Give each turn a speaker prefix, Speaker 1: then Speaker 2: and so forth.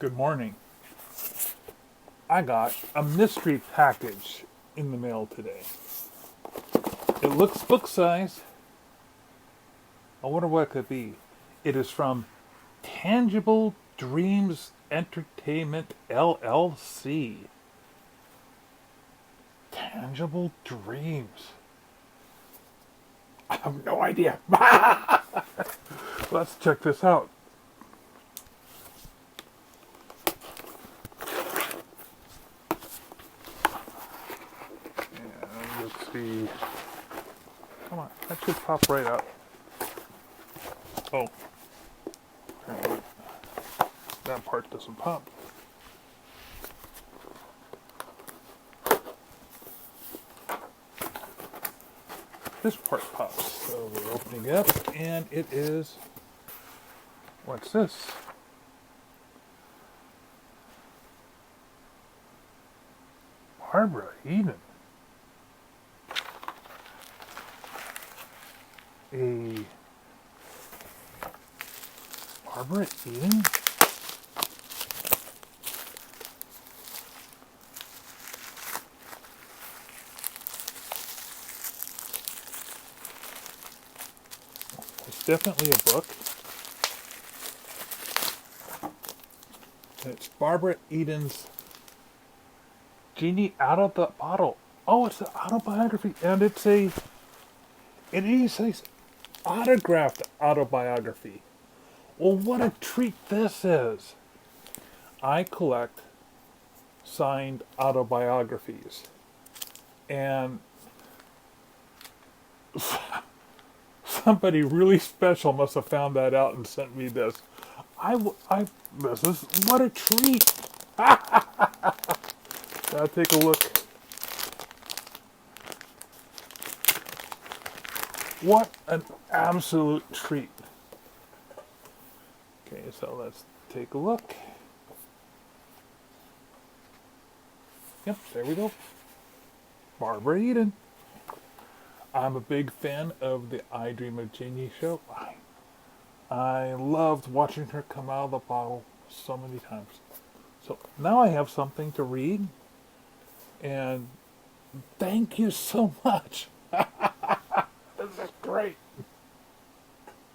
Speaker 1: Good morning. I got a mystery package in the mail today. It looks book size. I wonder what it could be. It is from Tangible Dreams Entertainment LLC. Tangible Dreams. I have no idea. Let's check this out. And let's see. Come on, that should pop right out. Oh, apparently that part doesn't pop. This part pops. So we're opening it up, and it is. What's this? Barbara Eden. A Barbara Eden? It's definitely a book. It's Barbara Eden's Genie Out of the Bottle. Oh, it's an autobiography, and it is a autographed autobiography. Well, what a treat this is. I collect signed autobiographies. And somebody really special must have found that out and sent me this. This is, what a treat. Now take a look. What an absolute treat. Okay, so let's take a look. Yep, there we go. Barbara Eden. I'm a big fan of the I Dream of Jeannie show. I loved watching her come out of the bottle so many times. So now I have something to read. And thank you so much. This is great.